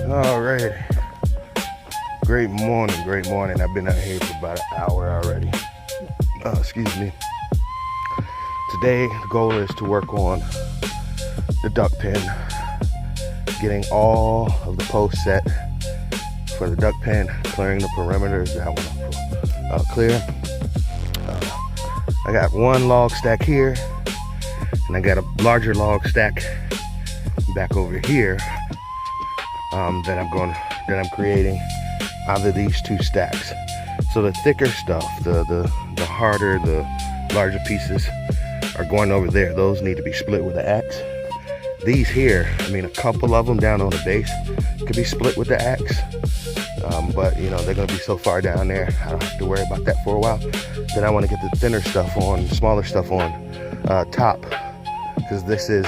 All right. Great morning, great morning. I've been out here for about an hour already. Excuse me. Today, the goal is to work on the duck pen, getting all of the posts set for the duck pen, clearing the perimeters. That one clear. I got one log stack here, and I got a larger log stack back over here that I'm creating out of these two stacks. So the thicker stuff, the harder, the larger pieces are going over there. Those need to be split with the axe. These here, I mean, a couple of them down on the base could be split with the axe, but you know, they're gonna be so far down there, I don't have to worry about that for a while. Then I want to get the thinner stuff on, smaller stuff on top, because this is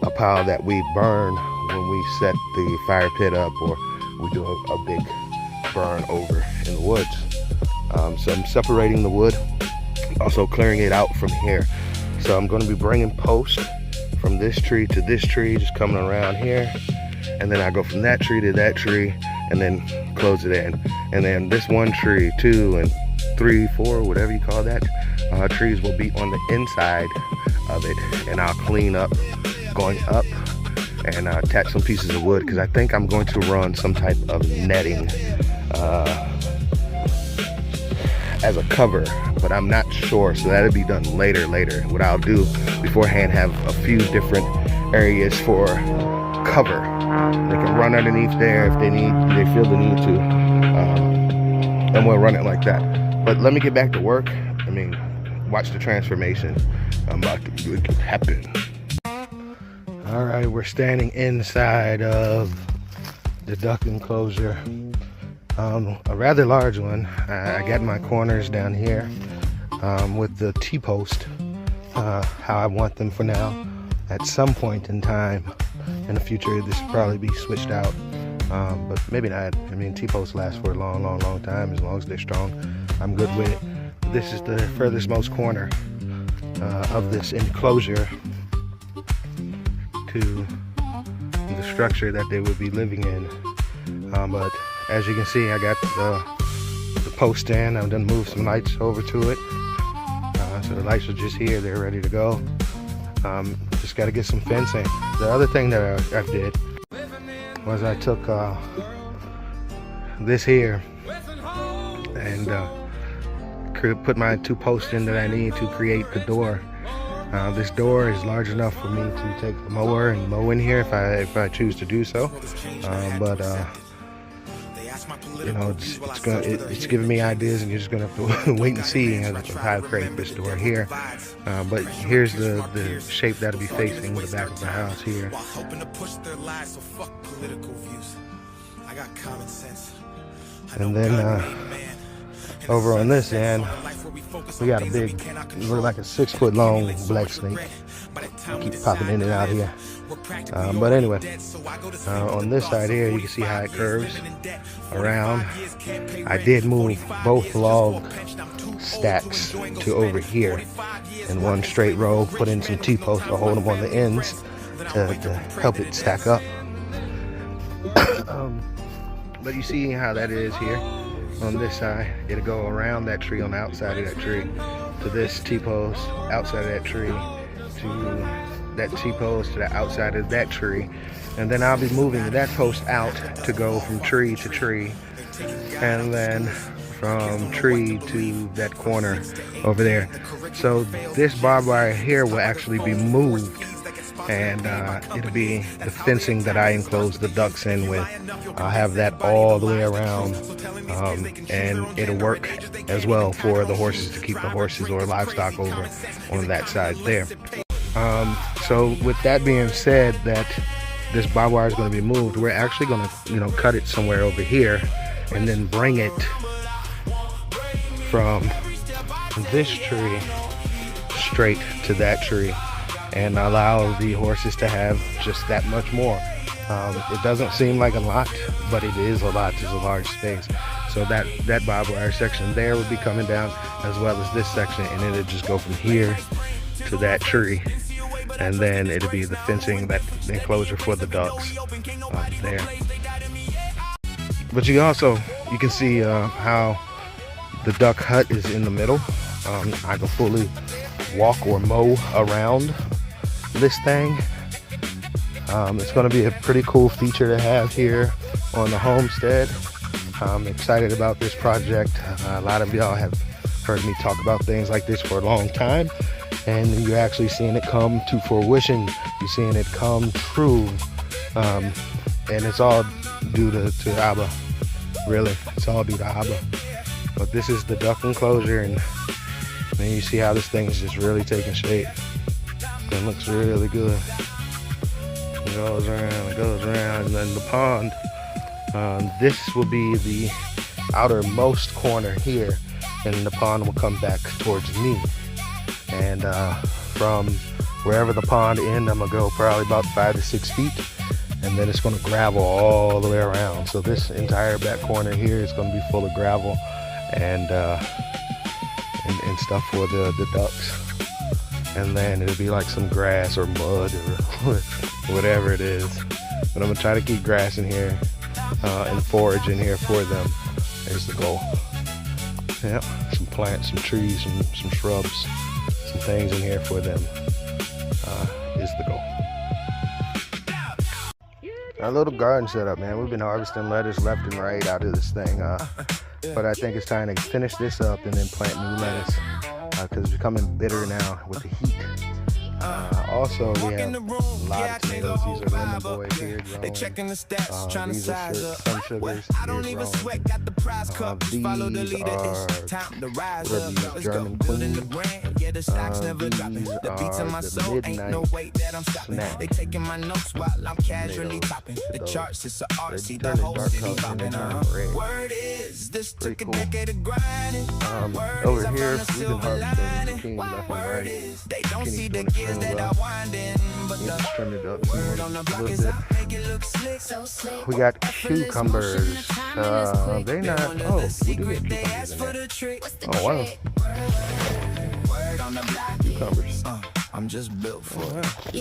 a pile that we burn when we set the fire pit up, or we do a big burn over in the woods. So I'm separating the wood, also clearing it out from here. So I'm going to be bringing posts from this tree to this tree, just coming around here, and then I go from that tree to that tree, and then close it in. And then this one tree, 2 and 3, 4, whatever you call that, trees will be on the inside of it, and I'll clean up going up and attach some pieces of wood, because I think I'm going to run some type of netting as a cover, but I'm not sure, so that'll be done later. What I'll do beforehand, have a few different areas for cover. They can run underneath there if they feel the need to, and we'll run it like that. But let me get back to work. I mean, watch the transformation I'm about to make it happen. All right, we're standing inside of the duck enclosure. A rather large one. I got my corners down here with the T-post, how I want them for now. At some point in time in the future, this will probably be switched out, but maybe not. I mean, T-posts last for a long time, as long as they're strong. I'm good with it. This is the furthest most corner of this enclosure to the structure that they would be living in. But as you can see, I got the post in. I'm gonna move some lights over to it. So the lights are just here, they're ready to go. Just gotta get some fencing. The other thing that I did was I took this here and put my 2 posts in that I need to create the door. This door is large enough for me to take the mower and mow in here if I choose to do so. But you know, it's giving me ideas, and you're just gonna have to wait and see how I create this door here. But here's the shape that'll be facing the back of the house here. And then over on this end, we got a big, look like a 6-foot long black snake. Keep popping in and out here. But anyway, on this side here, you can see how it curves around. I did move both log stacks to over here in one straight row, put in some T-posts to hold them on the ends to help it stack up. But you see how that is here. On this side, it'll go around that tree on the outside of that tree to this T-post outside of that tree, to that T-post to the outside of that tree, and then I'll be moving that post out to go from tree to tree, and then from tree to that corner over there. So this barbed wire here will actually be moved, and it'll be the fencing that I enclose the ducks in with. I'll have that all the way around, and it'll work as well for the horses, to keep the horses or livestock over on that side there. So with that being said, that this barbed wire is going to be moved, we're actually going to, you know, cut it somewhere over here, and then bring it from this tree straight to that tree, and allow the horses to have just that much more. It doesn't seem like a lot, but it is a lot. It's a large space. So that barbed wire section there will be coming down, as well as this section, and it'll just go from here to that tree, and then it'll be the fencing, that enclosure for the ducks there. But you can see how the duck hut is in the middle. I can fully walk or mow around this thing. It's going to be a pretty cool feature to have here on the homestead. I'm excited about this project. A lot of y'all have heard me talk about things like this for a long time, and you're actually seeing it come to fruition. You're seeing it come true, and it's all due to Abba. Really, it's all due to Abba. But this is the duck enclosure, and then you see how this thing is just really taking shape. It looks really good. It goes around, and then the pond. This will be the outermost corner here, and the pond will come back towards me. And from wherever the pond ends, I'm gonna go probably about 5 to 6 feet, and then it's gonna gravel all the way around. So this entire back corner here is gonna be full of gravel and stuff for the ducks. And then it'll be like some grass or mud or whatever it is. But I'm gonna try to keep grass in here and forage in here for them. There's the goal. Yep, some plants, some trees, some shrubs, some things in here for them is the goal. Our little garden setup, man. We've been harvesting lettuce left and right out of this thing. But I think it's time to finish this up and then plant new lettuce because it's becoming bitter now with the heat. Also, we have a lot of tomatoes. These are lemon boys here growing. These are some sugars here growing. These are the German queen. These are the midnight snack. They taking my notes while I'm casually topping the charts. It's an art, see the whole city popping up. Word is this took a decade of grinding. Over here, we've been harvesting zucchini left and right. They don't see the gears that I wind in, but the turn it up a little bit. We got cucumbers. They're not. Oh, we do get cucumbers in there. Oh wow. Cucumbers. I'm just built for it. We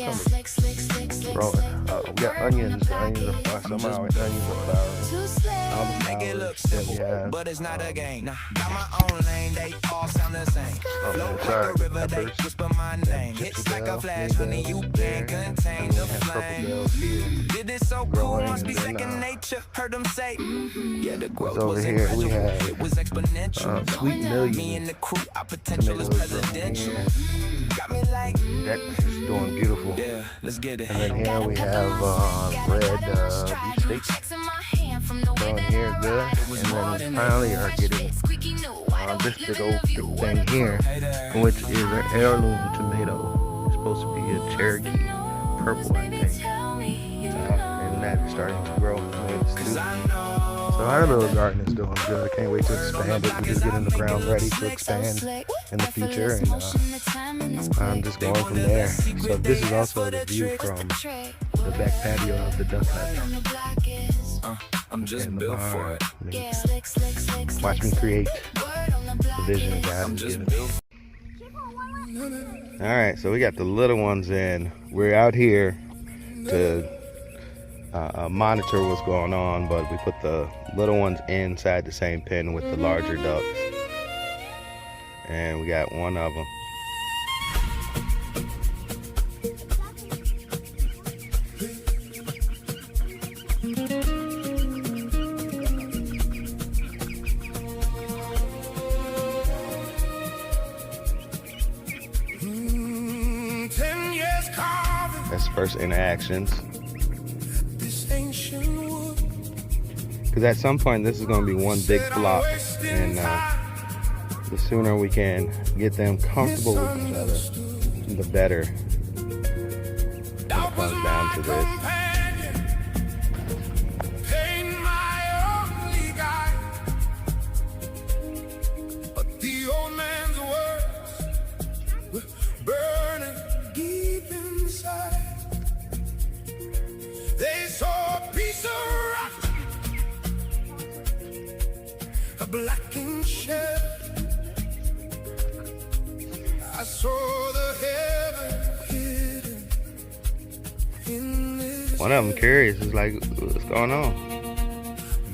got onions. Onions are fine. Somehow onions are flowering. Make it look simple, but it's not a game. Got my own lane, they all sound the same. Flow like a river, they whisper my name. Hits like a flash when you can't contain the flame. Did it so cool, must be second nature. Heard them say, yeah, the growth was incredible. It was exponential. Sweet million. Me and the crew, our potential is presidential. Got me like that is doing beautiful. Yeah, let's get it. And then here we have red beef steaks going here good. And then we finally are getting this big old thick thing here, which is an heirloom tomato. It's supposed to be a Cherokee purple, I think. And that's starting to grow. So our little garden is doing good. I can't wait to expand it. We're just getting the ground ready to expand in the future, and I'm just going from there. So this is also the view from the back patio of the duck hut. I'm just built for it. Watch me create the vision God has given me. All right, so we got the little ones in. We're out here to monitor what's going on, but we put the little ones inside the same pen with the larger ducks, and we got one of them. That's first interactions. Because at some point this is going to be one big flock, and the sooner we can get them comfortable with each other, the better when it comes down to this. Blackened shell. I saw the heaven hidden in this. One of them curious is like, what's going on?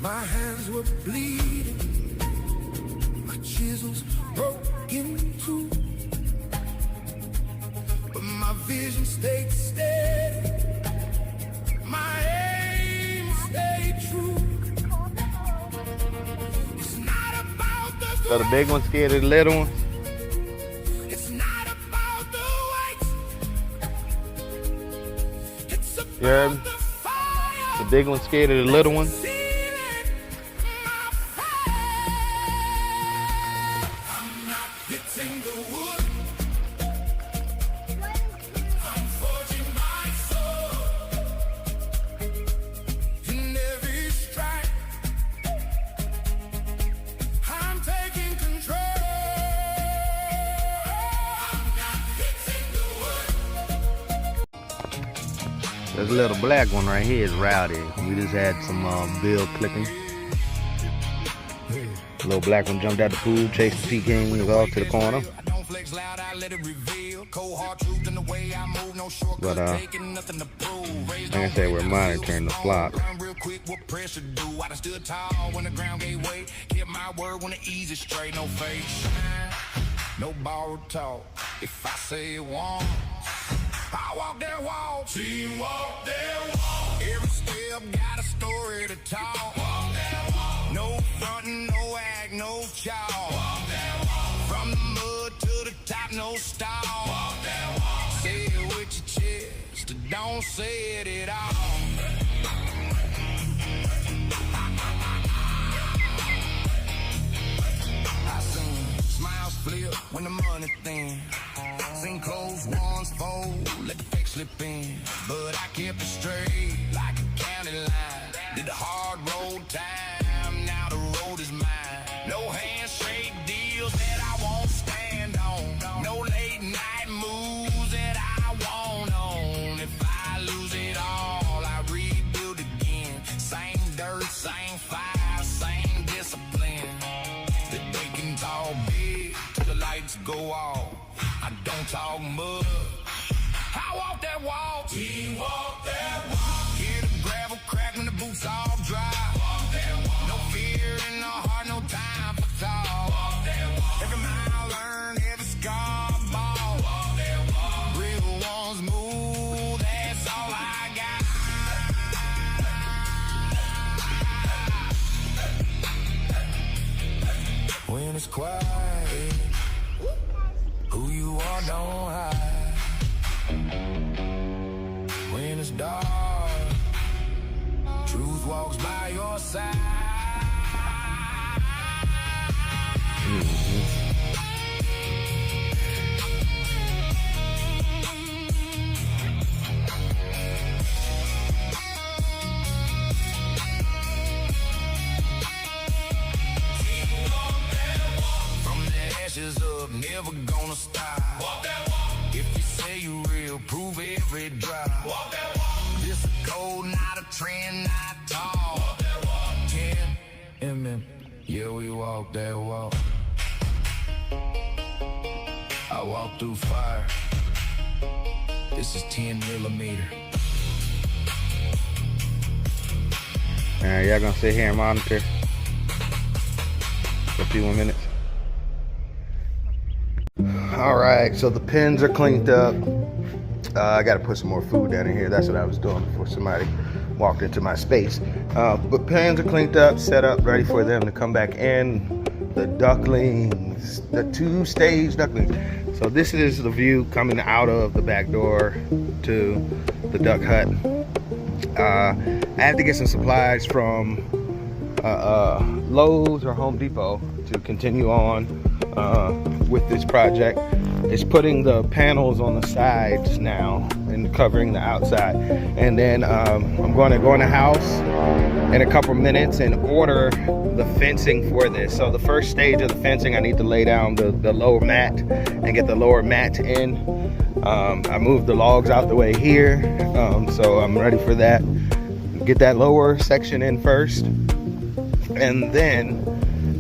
My hands were bleeding, my chisels broken too, but my vision stayed steady, my aim stayed true. It's not about the So the big one's scared of the little one? It's not about the weight. It's about You heard me? the fire. The big one's scared of the little one? This little black one right here is rowdy. We just had some bill clicking. Little black one jumped out the pool, chased the Peking wings off to the corner. But like I said, we're monitoring the flock. No borrowed talk. If I say it once, I walk that walk. Team walk that walk. Every step got a story to talk. Walk that walk. No frontin', no act, no chalk. Walk that walk. From the mud to the top, no stall. Walk that walk. Say it with your chest, don't say it at all. I seen smiles flip when the money thin. Seen closed ones fold, let the fake slip in. But I kept it straight like a county line. Did the hard road time, now the road is mine. No handshake deals that I won't stand on. No late night moves that I won't own. If I lose it all, I rebuild again. Same dirt, same fire, same discipline. The day can talk big till the lights go off. I don't talk much. I walk that walk. Team walk that walk. Hear the gravel crack when the boots all dry. Walk that walk. No fear in the heart, no time for talk. Walk that walk. Every mile learned, every scar ball. Walk that walk. Real ones move, that's all I got. When it's quiet, who you are don't hide. When it's dark, truth walks by your side. From the ashes up, never gonna stop. Walk that walk. If you say you real, prove every drop. Walk that walk. This a code, not a trend, not tall. Walk that walk. 10 mm, yeah, we walk that walk. I walk through fire. This is 10 millimeter. Alright, y'all gonna sit here and monitor for a few more minutes. Alright, so the pens are cleaned up. I gotta put some more food down in here. That's what I was doing before somebody walked into my space. But pens are cleaned up, set up, ready for them to come back in. The ducklings, the 2-stage ducklings. So this is the view coming out of the back door to the duck hut. I have to get some supplies from Lowe's or Home Depot to continue on with this project. It's putting the panels on the sides now and covering the outside, and then I'm going to go in the house in a couple minutes and order the fencing for this. So the first stage of the fencing, I need to lay down the lower mat and get the lower mat in. I moved the logs out the way here, so I'm ready for that. Get that lower section in first, and then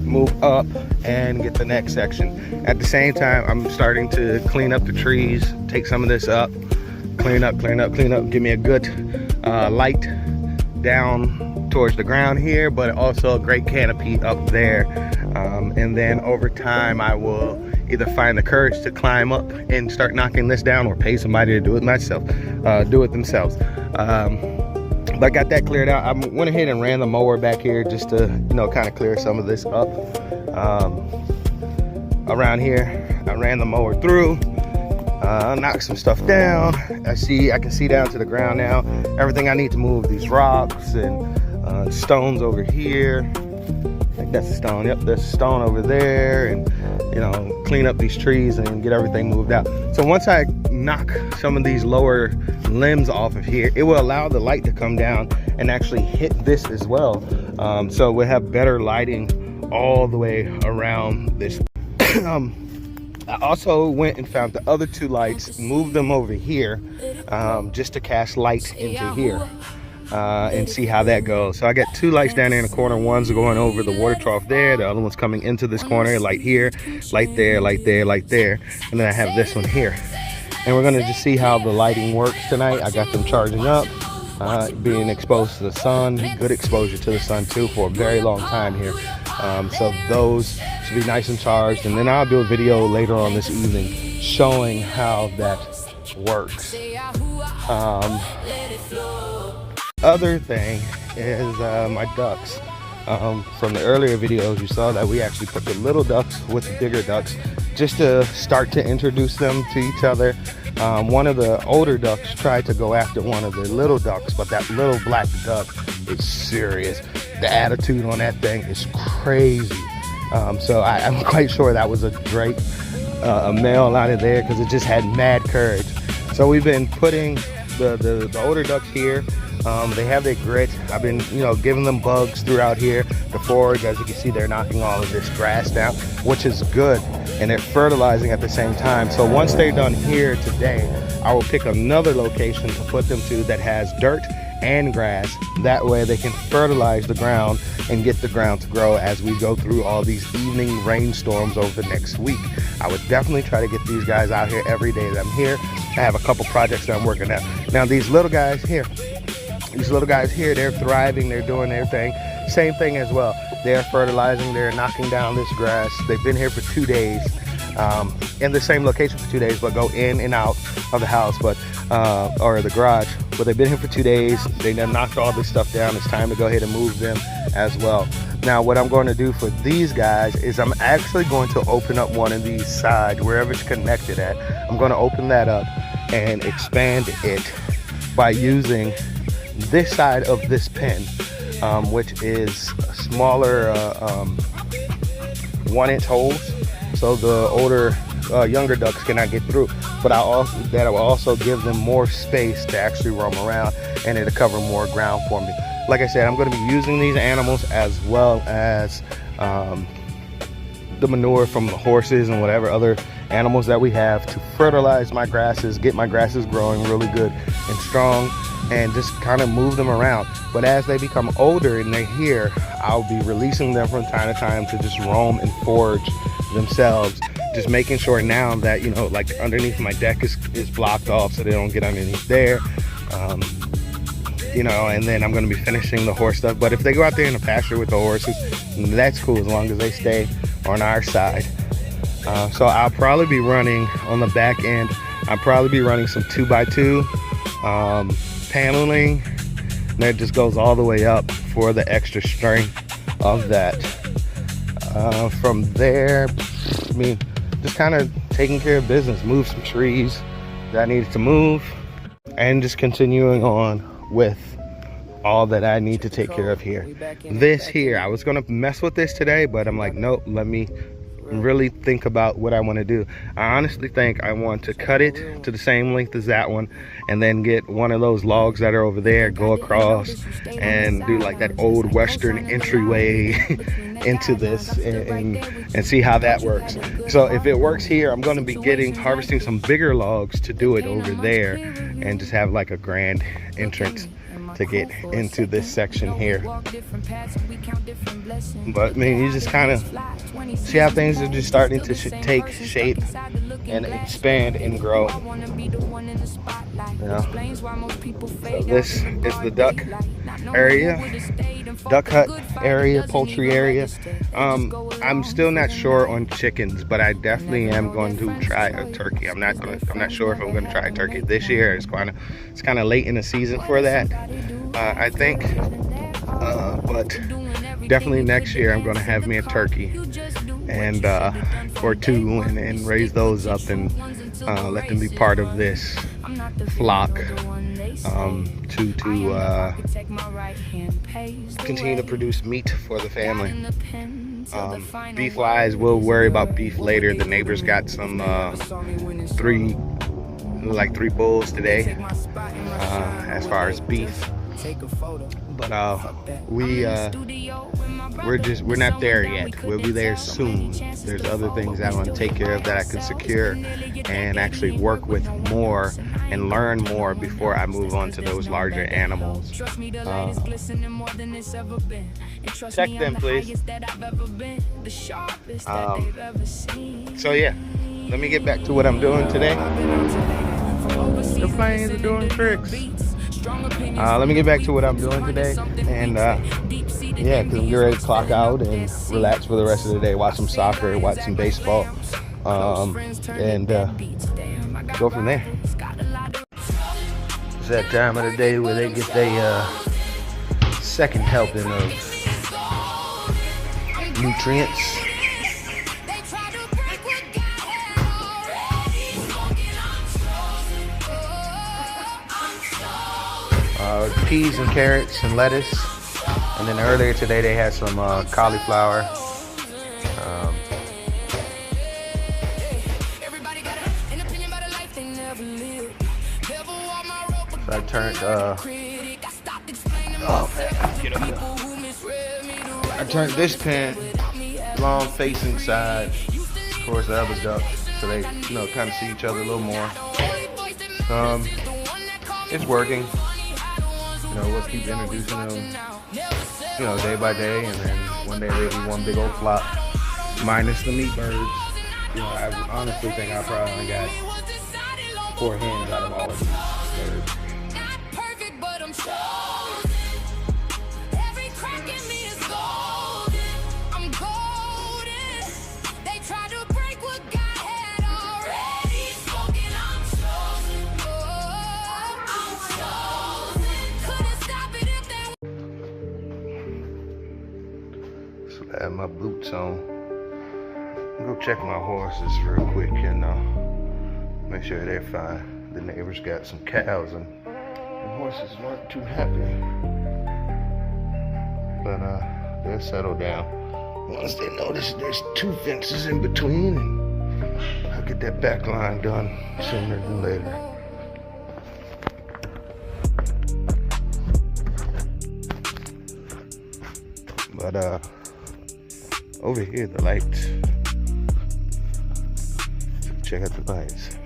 move up and get the next section. At the same time, I'm starting to clean up the trees, take some of this up, clean up, give me a good light down towards the ground here, but also a great canopy up there. And then over time, I will either find the courage to climb up and start knocking this down, or pay somebody to do it themselves. But I got that cleared out. I went ahead and ran the mower back here just to, you know, kind of clear some of this up. Around here, I ran the mower through, knocked some stuff down. I can see down to the ground now. Everything I need to move, these rocks and stones over here. I think that's a stone. Yep, there's a stone over there, and you know, clean up these trees and get everything moved out. So once I knock some of these lower limbs off of here, it will allow the light to come down and actually hit this as well. So we'll have better lighting all the way around this. I also went and found the other two lights, moved them over here, just to cast light into here. And see how that goes. So I got two lights down there in the corner. One's going over the water trough there, the other one's coming into this corner. Light here, light there, light there, light there, and then I have this one here. And we're gonna just see how the lighting works tonight. I got them charging up, being exposed to the sun, good exposure to the sun too for a very long time here. So those should be nice and charged, and then I'll do a video later on this evening showing how that works. Other thing is my ducks. From the earlier videos, you saw that we actually put the little ducks with the bigger ducks just to start to introduce them to each other. One of the older ducks tried to go after one of the little ducks, but that little black duck is serious. The attitude on that thing is crazy. So I'm quite sure that was a great male out of there, because it just had mad courage. So we've been putting the older ducks here. They have their grit. I've been, you know, giving them bugs throughout here to forage. As you can see, they're knocking all of this grass down, which is good, and they're fertilizing at the same time. So once they're done here today, I will pick another location to put them to that has dirt and grass. That way they can fertilize the ground and get the ground to grow as we go through all these evening rainstorms over the next week. I would definitely try to get these guys out here every day that I'm here. I have a couple projects that I'm working on. Now these little guys here, they're thriving, they're doing their thing. Same thing as well. They're fertilizing, they're knocking down this grass. They've been here for 2 days, in the same location for 2 days, but go in and out of the house, or the garage. But they've been here for 2 days. They done knocked all this stuff down. It's time to go ahead and move them as well. Now what I'm going to do for these guys is I'm actually going to open up one of these sides, wherever it's connected at. I'm going to open that up and expand it by using this side of this pen, which is smaller 1-inch holes, so the older younger ducks cannot get through. But that will also give them more space to actually roam around, and it'll cover more ground for me. Like I said, I'm going to be using these animals as well as the manure from the horses and whatever other animals that we have to fertilize my grasses, get my grasses growing really good and strong, and just kind of move them around. But as they become older and they're here, I'll be releasing them from time to time to just roam and forage themselves. Just making sure now that, you know, like underneath my deck is blocked off so they don't get underneath there. You know, and then I'm going to be finishing the horse stuff. But if they go out there in the pasture with the horses, that's cool as long as they stay on our side. So I'll probably be running on the back end. I'll probably be running some 2x2 paneling. And that just goes all the way up for the extra strength of that. From there, I mean, just kind of taking care of business, move some trees that I needed to move, and just continuing on with all that I need to take care of here. This here, I was gonna mess with this today, but I'm like, nope, let me really think about what I want to do. I honestly think I want to cut it to the same length as that one, and then get one of those logs that are over there, go across and do like that old western entryway into this, and see how that works. So if it works here, I'm going to be harvesting some bigger logs to do it over there, and just have like a grand entrance to get into this section here. But I mean, you just kind of see how things are just starting to take shape and expand and grow. You know? So this is the duck area. duck hut area, poultry area. I'm still not sure on chickens, but I definitely am going to try a turkey. I'm not sure if I'm going to try a turkey this year. It's kind of late in the season for that, I think. But definitely next year I'm going to have me a turkey and or two, and raise those up and let them be part of this flock to continue to produce meat for the family. Beef wise, we'll worry about beef later. The neighbors got some three bulls today as far as beef, but we're not there yet. We'll be there soon. There's other things I want to take care of that I can secure and actually work with more and learn more before I move on to those larger animals. Check them, please. So yeah, let me get back to what I'm doing today. The planes are doing tricks. Let me get back to what I'm doing today, and yeah, because I'm getting ready to clock out and relax for the rest of the day, watch some soccer, watch some baseball, and go from there. It's that time of the day where they get their second helping of nutrients. Peas and carrots and lettuce, and then earlier today they had some cauliflower. So I turned I turned this pen long facing side towards the other duck, so they kind of see each other a little more. It's working. We'll keep introducing them, day by day, and then one day they'll be one big old flock, minus the meat birds. I honestly think I probably only got 4 hens out of all of these birds. I have my boots on. I'll go check my horses real quick and make sure they're fine. The neighbors got some cows and the horses weren't too happy, but they'll settle down once they notice there's 2 fences in between, and I'll get that back line done sooner than later. But over here, the lights. Check out the lights.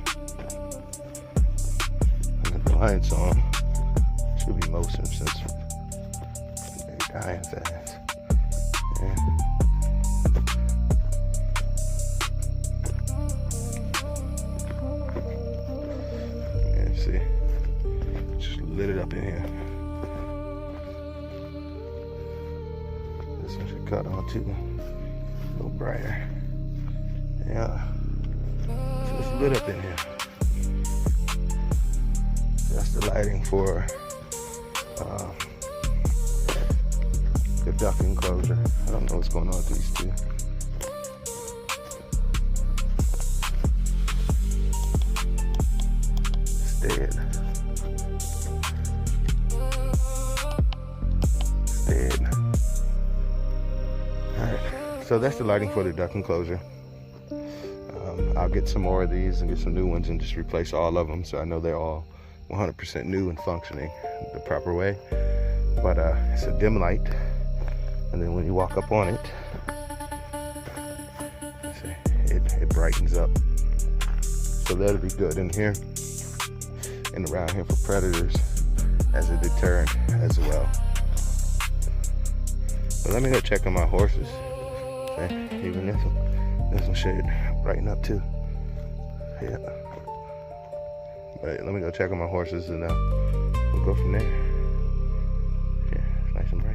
I got the lights on. Should be motion since they're dying fast. Yeah. Yeah, see. Just lit it up in here. This one should cut on too. A little brighter. Yeah. So it's lit up in here. That's the lighting for the duck enclosure. I don't know what's going on with these two. It's dead. It's dead. Alright. So that's the lighting for the duck enclosure. I'll get some more of these and get some new ones and just replace all of them, so I know they're all 100% new and functioning the proper way. But it's a dim light, and then when you walk up on it, it brightens up. So that'll be good in here and around here for predators as a deterrent as well. But let me go check on my horses. Okay, even this one should brighten up too. Yeah. But let me go check on my horses and we'll go from there. Yeah, it's nice and bright.